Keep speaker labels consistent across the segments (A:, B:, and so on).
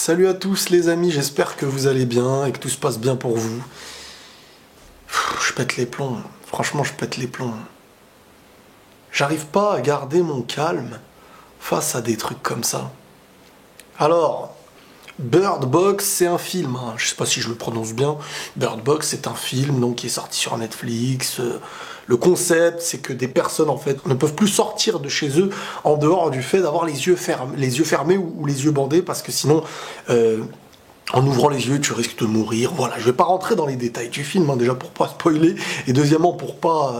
A: Salut à tous les amis, j'espère que vous allez bien et que tout se passe bien pour vous. Je pète les plombs, franchement je pète les plombs. J'arrive pas à garder mon calme face à des trucs comme ça. Alors, Bird Box c'est un film, hein. Je sais pas si je le prononce bien. Bird Box c'est un film donc, qui est sorti sur Netflix. Le concept c'est que des personnes en fait ne peuvent plus sortir de chez eux en dehors du fait d'avoir les yeux fermés ou les yeux bandés parce que sinon... en ouvrant les yeux, tu risques de mourir. Voilà, je vais pas rentrer dans les détails du film, hein, déjà pour pas spoiler, et deuxièmement pour pas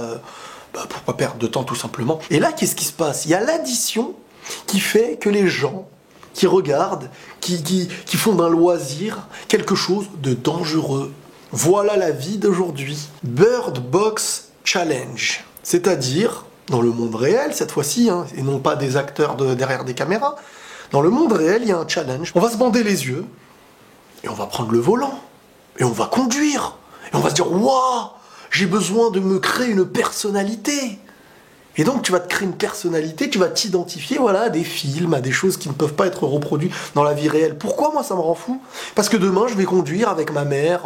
A: perdre de temps tout simplement. Et là, qu'est-ce qui se passe? Il y a l'addition qui fait que les gens qui regardent, qui font d'un loisir quelque chose de dangereux. Voilà la vie d'aujourd'hui. Bird Box Challenge, c'est-à-dire dans le monde réel cette fois-ci, hein, et non pas des acteurs derrière des caméras. Dans le monde réel, il y a un challenge. On va se bander les yeux. Et on va prendre le volant, et on va conduire, et on va se dire « Waouh, j'ai besoin de me créer une personnalité !» Et donc tu vas te créer une personnalité, tu vas t'identifier voilà, à des films, à des choses qui ne peuvent pas être reproduites dans la vie réelle. Pourquoi moi ça me rend fou? Parce que demain je vais conduire avec ma mère,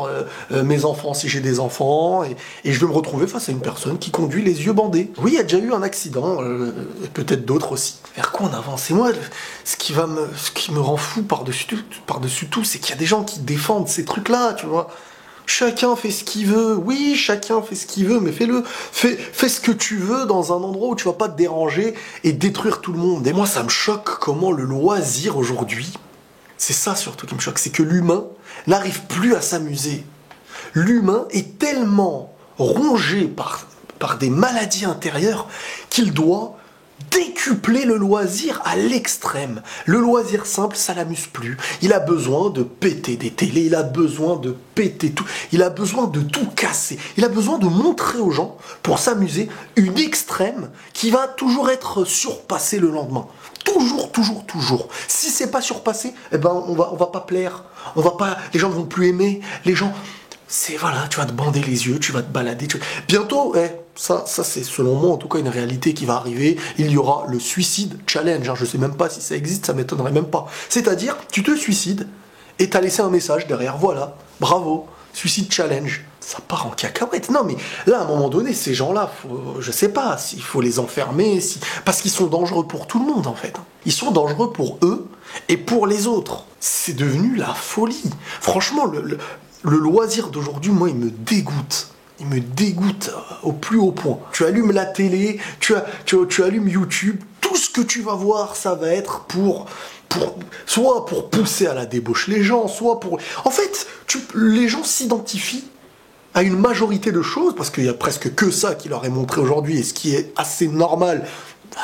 A: mes enfants si j'ai des enfants, et je vais me retrouver face à une personne qui conduit les yeux bandés. Oui, il y a déjà eu un accident, peut-être d'autres aussi. Vers quoi on avance? Et moi, ce qui me rend fou par-dessus tout, c'est qu'il y a des gens qui défendent ces trucs-là, tu vois. Chacun fait ce qu'il veut, oui, chacun fait ce qu'il veut, mais fais-le. Fais ce que tu veux dans un endroit où tu vas pas te déranger et détruire tout le monde. Et moi, ça me choque comment le loisir aujourd'hui, c'est ça surtout qui me choque, c'est que l'humain n'arrive plus à s'amuser. L'humain est tellement rongé par des maladies intérieures qu'il doit décupler le loisir à l'extrême. Le loisir simple, ça l'amuse plus. Il a besoin de péter des télés, il a besoin de péter tout, il a besoin de tout casser. Il a besoin de montrer aux gens, pour s'amuser, une extrême qui va toujours être surpassée le lendemain. Toujours, toujours, toujours. Si c'est pas surpassé, eh ben on va pas plaire. Les gens ne vont plus aimer. Les gens... C'est voilà, tu vas te bander les yeux, tu vas te balader. Bientôt, ça c'est selon moi en tout cas une réalité qui va arriver. Il y aura le suicide challenge. Hein, je sais même pas si ça existe, ça m'étonnerait même pas. C'est-à-dire, tu te suicides et t'as laissé un message derrière. Voilà, bravo, suicide challenge. Ça part en cacahuète. Non mais là à un moment donné, ces gens-là, je sais pas s'il faut les enfermer, parce qu'ils sont dangereux pour tout le monde en fait. Ils sont dangereux pour eux et pour les autres. C'est devenu la folie. Franchement, le loisir d'aujourd'hui, moi, il me dégoûte. Il me dégoûte au plus haut point. Tu allumes la télé, tu allumes YouTube, tout ce que tu vas voir, ça va être soit pour pousser à la débauche les gens, soit pour... En fait, les gens s'identifient à une majorité de choses, parce qu'il y a presque que ça qui leur est montré aujourd'hui, et ce qui est assez normal.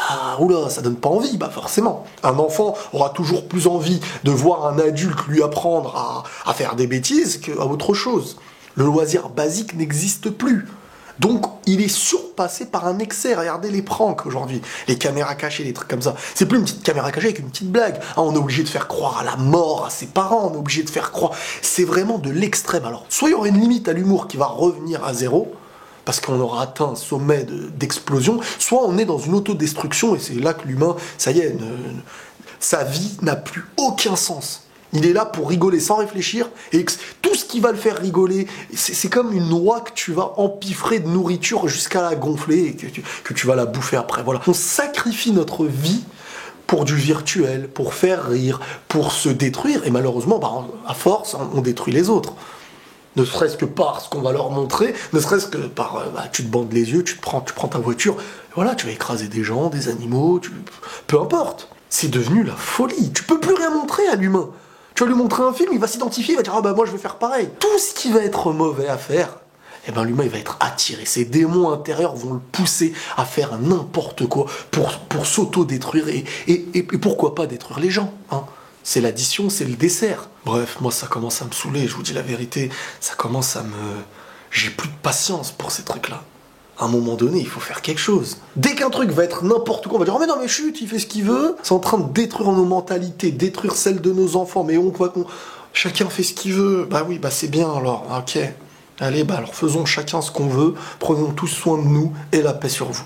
A: Ah, oula, ça donne pas envie, bah forcément. Un enfant aura toujours plus envie de voir un adulte lui apprendre à faire des bêtises qu'à autre chose. Le loisir basique n'existe plus. Donc, il est surpassé par un excès. Regardez les pranks aujourd'hui, les caméras cachées, les trucs comme ça. C'est plus une petite caméra cachée avec une petite blague. Hein, on est obligé de faire croire à la mort, à ses parents, on est obligé de faire croire... C'est vraiment de l'extrême. Alors, soit il y aura une limite à l'humour qui va revenir à zéro, parce qu'on aura atteint un sommet d'explosion, soit on est dans une autodestruction, et c'est là que l'humain, ça y est, sa vie n'a plus aucun sens. Il est là pour rigoler sans réfléchir, et tout ce qui va le faire rigoler, c'est comme une noix que tu vas empiffrer de nourriture jusqu'à la gonfler, et que tu vas la bouffer après. Voilà. On sacrifie notre vie pour du virtuel, pour faire rire, pour se détruire, et malheureusement, à force, on détruit les autres. Ne serait-ce que par ce qu'on va leur montrer, ne serait-ce que par... tu te bandes les yeux, tu prends ta voiture, voilà, tu vas écraser des gens, des animaux, peu importe. C'est devenu la folie. Tu peux plus rien montrer à l'humain. Tu vas lui montrer un film, il va s'identifier, il va dire « Ah bah moi je vais faire pareil ». Tout ce qui va être mauvais à faire, eh ben l'humain il va être attiré. Ses démons intérieurs vont le pousser à faire n'importe quoi pour s'auto-détruire et pourquoi pas détruire les gens, hein. C'est l'addition, c'est le dessert. Bref, moi ça commence à me saouler, je vous dis la vérité, ça commence à me... J'ai plus de patience pour ces trucs-là. À un moment donné, il faut faire quelque chose. Dès qu'un truc va être n'importe quoi, on va dire « Oh mais non mais chut, il fait ce qu'il veut ». C'est en train de détruire nos mentalités, détruire celles de nos enfants, mais chacun fait ce qu'il veut. Bah oui, bah c'est bien alors, ok. Allez, bah alors faisons chacun ce qu'on veut, prenons tous soin de nous et la paix sur vous.